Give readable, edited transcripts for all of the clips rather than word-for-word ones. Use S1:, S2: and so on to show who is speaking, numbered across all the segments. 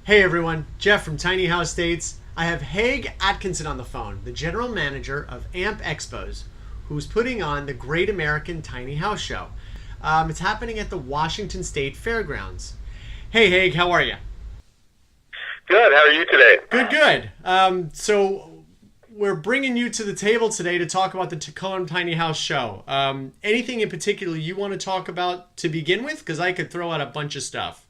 S1: Hey everyone, Jeff from Tiny House Dates. I have Haig Atkinson on the phone, the general manager of AMP Expos, who's putting on the Great American Tiny House Show. It's happening at the Washington State Fairgrounds. Hey Haig, how are you?
S2: Good. How are you today?
S1: Good, good. So we're bringing you to the table today to talk about the Tacoma Tiny House Show. Anything in particular you want to talk about to begin with? Because I could throw out a bunch of stuff.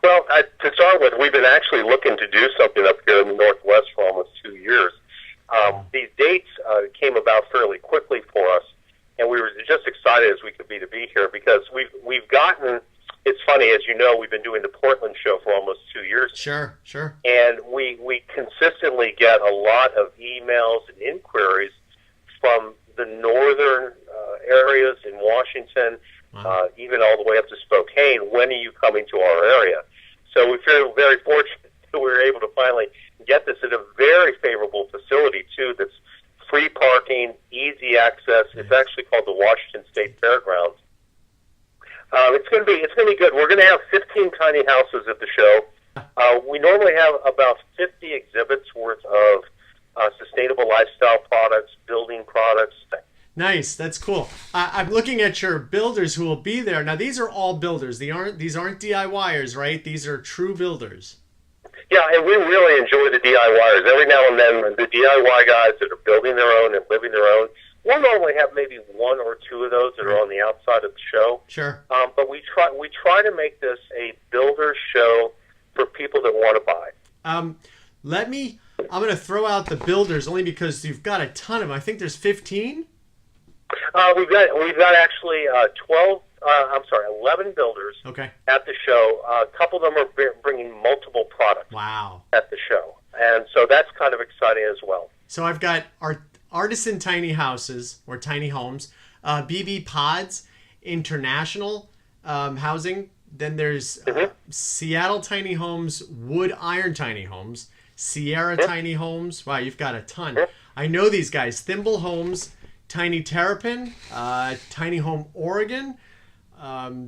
S2: Well, to start with, we've been actually looking to do something up here in the Northwest for almost 2 years. These dates came about fairly quickly for us, and we were just excited as we could be to be here because we've gotten. It's funny, as you know, we've been doing the Portland show for almost 2 years.
S1: Sure, sure.
S2: And we consistently get a lot of emails and inquiries from the northern areas in Washington, even all the way up to Spokane. When are you coming to our area? So we feel very fortunate that we were able to finally get this at a very favorable facility, too, that's free parking, easy access. It's actually called the Washington State Fairgrounds. It's going to be good. We're going to have 15 tiny houses at the show. We normally have about 50 exhibits worth of sustainable lifestyle products, building products.
S1: Nice, that's cool. I'm looking at your builders who will be there. Now these are all builders. These aren't DIYers, right? These are true builders.
S2: Yeah, and we really enjoy the DIYers. Every now and then, the DIY guys that are building their own and living their own. We'll normally have maybe one or two of those that are on the outside of the show.
S1: Sure.
S2: But we try to make this a builder show for people that want to buy.
S1: I'm going to throw out the builders only because you've got a ton of them. I think there's 15.
S2: We've got actually 11 builders at the show. A couple of them are bringing multiple products.
S1: Wow.
S2: At the show, and so that's kind of exciting as well.
S1: So I've got Artisan Tiny Houses or Tiny Homes, BB Pods, International Housing. Then there's Seattle Tiny Homes, Wood Iron Tiny Homes, Sierra Tiny Homes. Wow, you've got a ton. I know these guys. Thimble Homes, Tiny Terrapin, Tiny Home Oregon,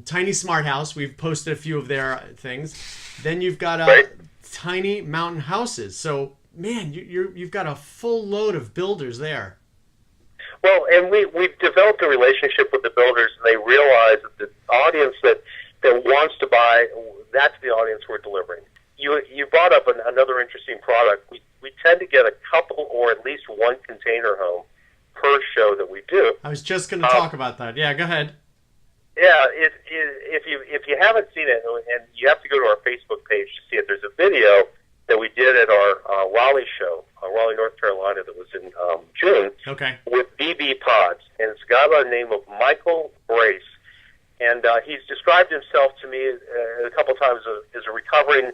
S1: Tiny Smart House. We've posted a few of their things. Then you've got Tiny Mountain Houses. So, man, you've got a full load of builders there.
S2: Well, and we've developed a relationship with the builders, and they realize that the audience that wants to buy, that's the audience we're delivering. You brought up another interesting product. We tend to get a couple or at least one container home per show that we do.
S1: I was just going to talk about that. Yeah, go ahead.
S2: Yeah, if you haven't seen it, and you have to go to our Facebook page to see it, there's a video that we did at our Raleigh show, Raleigh, North Carolina, that was in June, with BB Pods, and it's a guy by the name of Michael Brace, and he's described himself to me a couple times as a recovering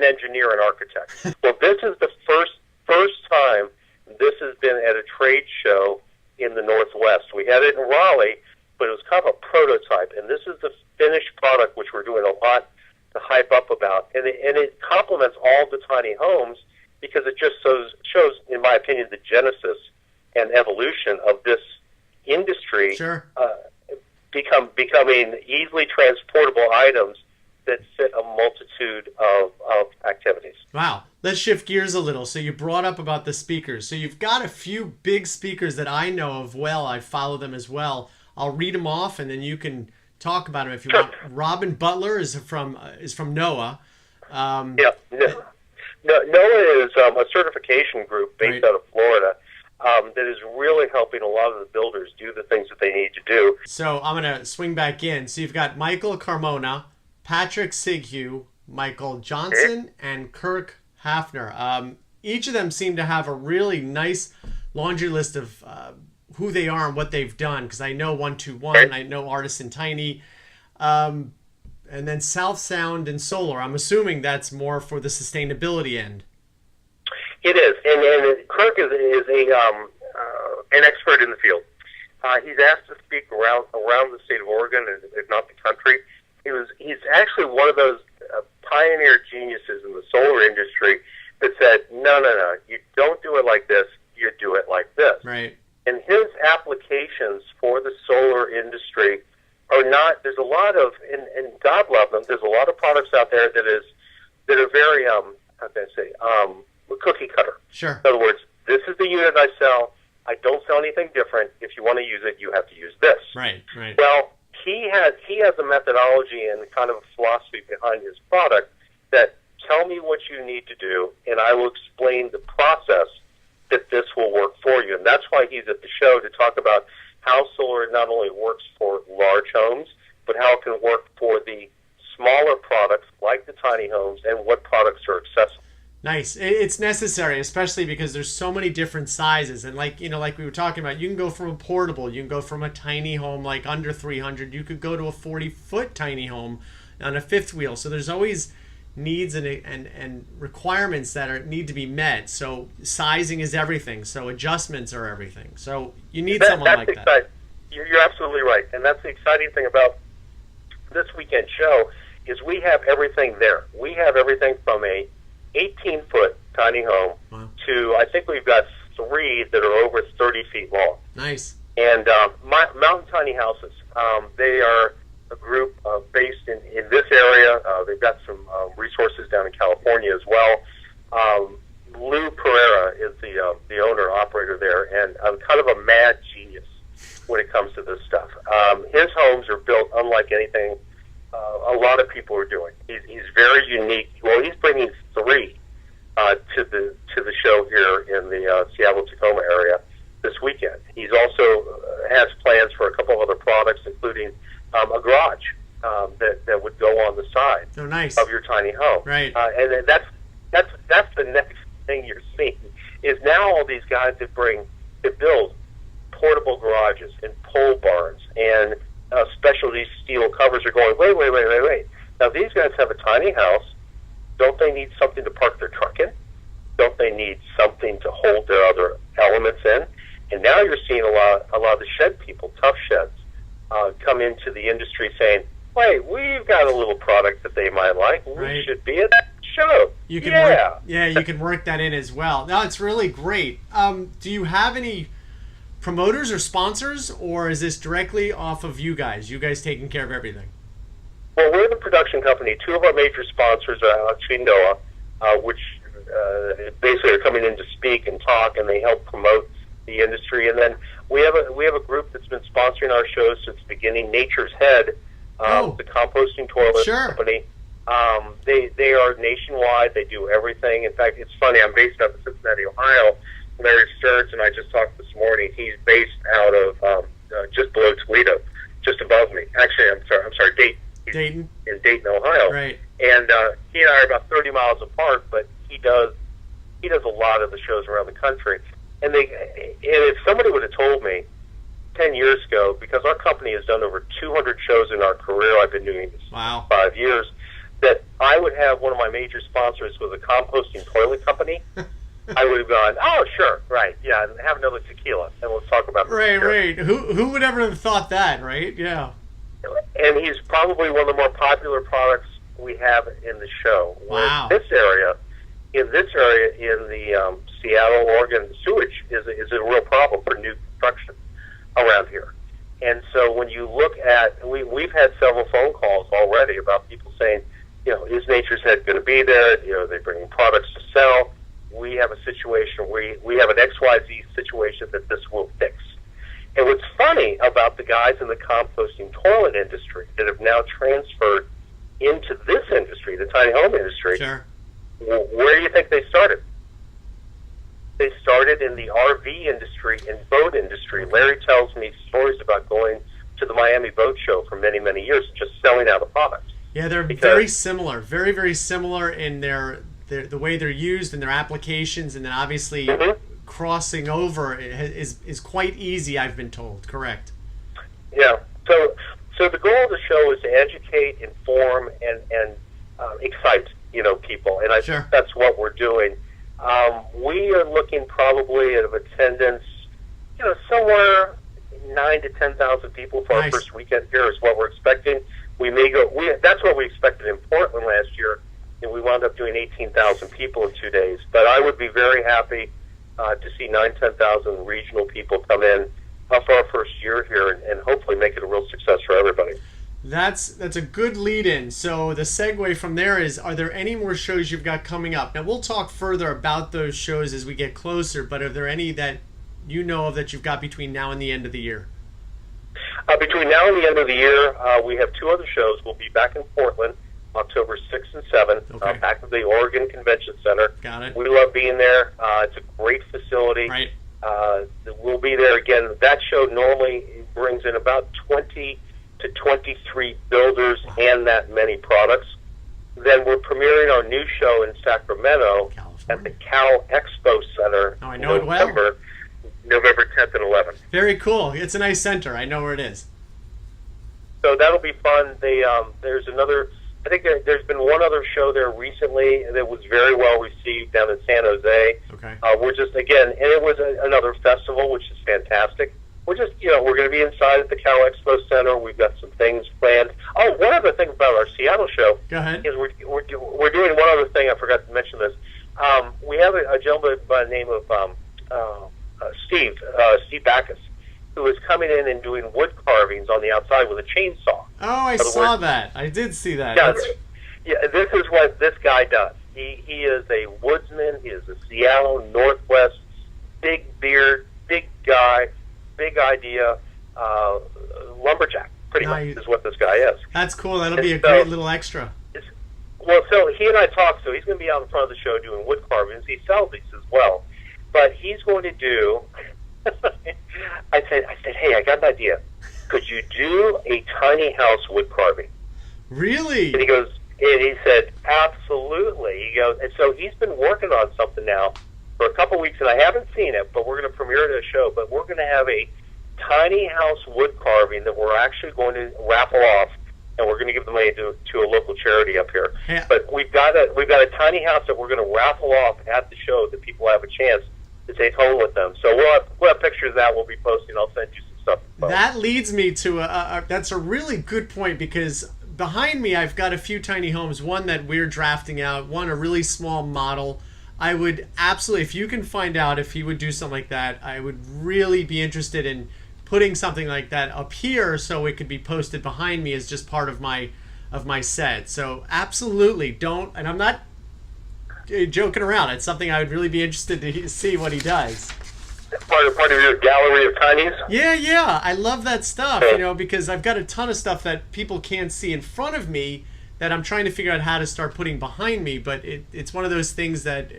S2: engineer and architect. Well, this is the first time this has been at a trade show in the Northwest. We had it in Raleigh, but it was kind of a prototype, and this is the finished product, which we're doing a lot to hype up about, and it complements all the tiny homes because it just shows, in my opinion, the genesis and evolution of this industry.
S1: Sure.
S2: Becoming easily transportable items that fit a multitude of activities.
S1: Wow. Let's shift gears a little. So you brought up about the speakers. So you've got a few big speakers that I know of well. I follow them as well. I'll read them off, and then you can talk about them if you want. Robin Butler is from NOAA.
S2: NOAA is a certification group based out of Florida that is really helping a lot of the builders do the things that they need to do.
S1: So I'm going to swing back in. So you've got Michael Carmona, Patrick Sighue, Michael Johnson, and Kirk Hafner. Each of them seem to have a really nice laundry list of who they are and what they've done, because I know 121, I know Artisan Tiny, and then South Sound and Solar. I'm assuming that's more for the sustainability end.
S2: It is, and Kirk is an expert in the field. He's asked to speak around the state of Oregon, if not the country. He's actually one of those pioneer geniuses in the solar industry that said, no, you don't do it like this, you do it like this.
S1: Right.
S2: And his applications for the solar industry are not, there's a lot of, and God love them, there's a lot of products out there that is that are very, how can I say, cookie cutter.
S1: Sure.
S2: In other words, this is the unit I sell. I don't sell anything different. If you want to use it, you have to use this.
S1: Right.
S2: Well, he has a methodology and kind of a philosophy behind his product that tell me what you need to do, and I will explain the process that this will work for you. And that's why he's at the show, to talk about how solar not only works for large homes, but how it can work for the smaller products like the tiny homes, and what products are accessible.
S1: Nice. It's necessary, especially because there's so many different sizes. And like we were talking about, you can go from a portable, you can go from a tiny home like under 300, you could go to a 40-foot tiny home on a fifth wheel. So there's always needs and requirements that need to be met. So sizing is everything. So adjustments are everything. So you need someone like that.
S2: You're absolutely right. And that's the exciting thing about this weekend show, is we have everything there. We have everything from a 18-foot tiny home to, I think we've got 3 that are over 30 feet long.
S1: Nice.
S2: And Mountain Tiny Houses, they are a group based in this area. They've got some resources down in California as well. Lou Pereira is the owner operator there, and kind of a mad genius when it comes to this stuff. His homes are built unlike anything a lot of people are doing. He's very unique. Well, he's bringing 3 to the show here in the Seattle-Tacoma area this weekend. He's also has plans for a couple of other products, including a garage that would go on the side of your tiny home.
S1: Right.
S2: And then that's the next thing you're seeing, is now all these guys that build portable garages and pole barns and specialty steel covers are going, wait. Now, these guys have a tiny house. Don't they need something to park their truck in? Don't they need something to hold their other elements in? And now you're seeing a lot of the shed people, tough sheds, come into the industry saying, wait, we've got a little product that they might like. We should be at that show.
S1: You can you can work that in as well. Now, it's really great. Do you have any promoters or sponsors, or is this directly off of you guys taking care of everything?
S2: Well, we're the production company. 2 of our major sponsors are Chindoa, which basically are coming in to speak and talk, and they help promote the industry. And then we have a group that's been sponsoring our shows since the beginning, Nature's Head, the composting toilet company. They are nationwide. They do everything. In fact, it's funny. I'm based out of Cincinnati, Ohio. Larry Stearns and I just talked this morning. He's based out of just below Toledo, just above me. Actually, I'm sorry, Dayton.
S1: Dayton.
S2: In Dayton, Ohio.
S1: Right.
S2: And he and I are about 30 miles apart, but he does a lot of the shows around the country. And if somebody would have told me 10 years ago, because our company has done over 200 shows in our career, I've been doing this for 5 years, that I would have one of my major sponsors was a composting toilet company, I would have gone, oh, sure, right, yeah, and have another tequila, and let's talk about it.
S1: Right. Who would ever have thought that, right? Yeah.
S2: And he's probably one of the more popular products we have in the show.
S1: Wow.
S2: In this area, in the Seattle, Oregon, sewage is a real problem for new construction around here. And so when you look at, we've had several phone calls already about people saying, is Nature's Head going to be there? They're bringing products to sell. We have a situation, we have an XYZ situation that this will fix. And what's funny about the guys in the composting toilet industry that have now transferred into this industry, the tiny home industry, where do you think they started? They started in the RV industry and boat industry. Larry tells me stories about going to the Miami Boat Show for many, many years, just selling out a product.
S1: Yeah, they're very similar, very, very similar in the way they're used and their applications, and then obviously crossing over is quite easy, I've been told. Correct.
S2: Yeah. So the goal of the show is to educate, inform, and excite people, and I think that's what we're doing. We are looking probably at attendance, somewhere 9,000 to 10,000 people for our first weekend here is what we're expecting. We may go. That's what we expected in Portland last year, and we wound up doing 18,000 people in 2 days. But I would be very happy to see 9,000-10,000 regional people come in for our first year here, and hopefully make it a real success for everybody.
S1: That's a good lead in. So the segue from there is, are there any more shows you've got coming up? Now we'll talk further about those shows as we get closer, but are there any that you know of that you've got between now and the end of the year?
S2: Between now and the end of the year, we have two other shows. We'll be back in Portland, October 6th and 7th,
S1: Okay.
S2: back at the Oregon Convention Center.
S1: Got it.
S2: We love being there. It's a great facility.
S1: Right.
S2: We'll be there again. That show normally brings in about 20 to 23 builders and that many products. Then we're premiering our new show in Sacramento at the Cal Expo Center.
S1: Oh, I know it well.
S2: November 10th and 11th.
S1: Very cool. It's a nice center. I know where it is.
S2: So that'll be fun. There's another. I think there's been one other show there recently that was very well received down in San Jose.
S1: Okay.
S2: We're just again, and it was another festival, which is fantastic. We're just, we're going to be inside at the Cal Expo Center. We've got some things planned. Oh, one other thing about our Seattle show.
S1: Go ahead.
S2: Is we're doing one other thing. I forgot to mention this. We have a gentleman by the name of Steve Backus, who is coming in and doing wood carvings on the outside with a chainsaw.
S1: Oh, I saw that. I did see that.
S2: Yeah, this is what this guy does. He is a woodsman. He is a Seattle Northwest, big beard, big guy, big idea, lumberjack, pretty much is what this guy is.
S1: That's cool. That'll be a great little extra.
S2: Well, so he and I talked, so he's going to be out in front of the show doing wood carvings. He sells these as well. But he's going to do, I said, hey, I got an idea. Could you do a tiny house wood carving?
S1: Really?
S2: And he said, absolutely. He goes, and so he's been working on something now for a couple weeks, and I haven't seen it, but we're going to premiere it at a show. But we're going to have a tiny house wood carving that we're actually going to raffle off, and we're going to give the money to a local charity up here.
S1: Yeah.
S2: But we've got a tiny house that we're going to raffle off at the show that people have a chance to take home with them. So we'll have pictures of that we'll be posting. I'll send you some stuff.
S1: That leads me to that's a really good point, because behind me I've got a few tiny homes, one that we're drafting out, one a really small model. I would absolutely, if you can find out if he would do something like that, I would really be interested in putting something like that up here so it could be posted behind me as just part of my set. So absolutely don't, and I'm not joking around. It's something I would really be interested to see what he does.
S2: Part of your gallery of tinies?
S1: Yeah. I love that stuff, because I've got a ton of stuff that people can't see in front of me that I'm trying to figure out how to start putting behind me. But it's one of those things that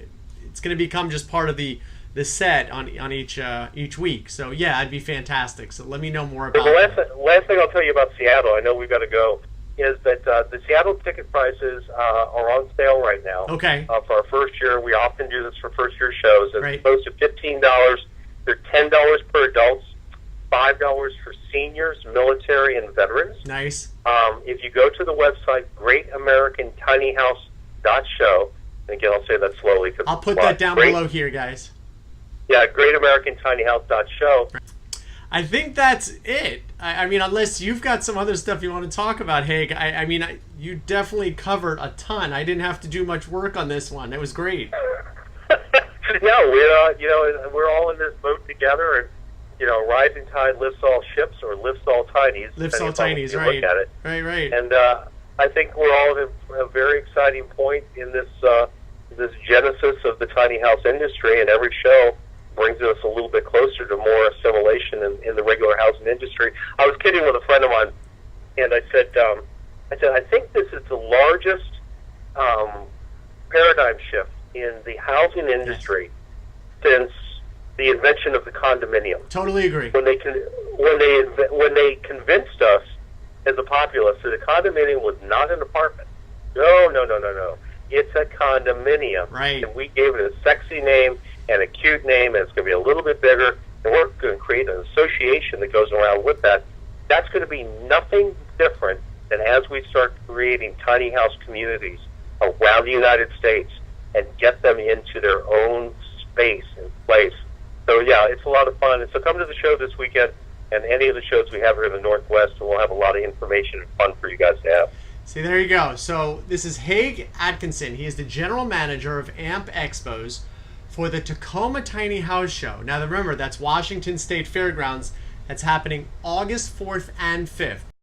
S1: it's going to become just part of the set on each week. So yeah, it'd be fantastic. So let me know more about
S2: the last thing I'll tell you about Seattle, I know we've got to go, is that the Seattle ticket prices are on sale right now.
S1: Okay.
S2: For our first year. We often do this for first year shows. As
S1: Right.
S2: opposed to $15, they're $10 per adults, $5 for seniors, military, and veterans.
S1: Nice.
S2: If you go to the website, greatamericantinihouse.show, and again, I'll say that slowly.
S1: I'll put that down below here, guys.
S2: Yeah, greatamericantinihouse.show.
S1: I think that's it. I mean, unless you've got some other stuff you want to talk about, Haig. I mean, you definitely covered a ton. I didn't have to do much work on this one. It was great.
S2: No, we're all in this boat together, and rising tide lifts all ships, or lifts all tinies.
S1: Lifts all
S2: depending
S1: tinies,
S2: upon how
S1: right?
S2: you look at it.
S1: Right.
S2: And I think we're all at a very exciting point in this genesis of the tiny house industry, and every show brings us a little bit closer to more assimilation in the regular housing industry. I was kidding with a friend of mine, and I said, I think this is the largest paradigm shift in the housing industry since the invention of the condominium.
S1: Totally agree.
S2: When they convinced us as a populace that a condominium was not an apartment. No. It's a condominium.
S1: Right.
S2: And we gave it a sexy name and a cute name, and it's going to be a little bit bigger, and we're going to create an association that goes around with that. That's going to be nothing different than as we start creating tiny house communities around the United States and get them into their own space and place. So yeah, it's a lot of fun. And so come to the show this weekend, and any of the shows we have here in the Northwest, and we'll have a lot of information and fun for you guys to have.
S1: See, there you go. So this is Haig Atkinson. He is the general manager of AMP Expos for the Tacoma Tiny House Show. Now remember, that's Washington State Fairgrounds. That's happening August 4th and 5th.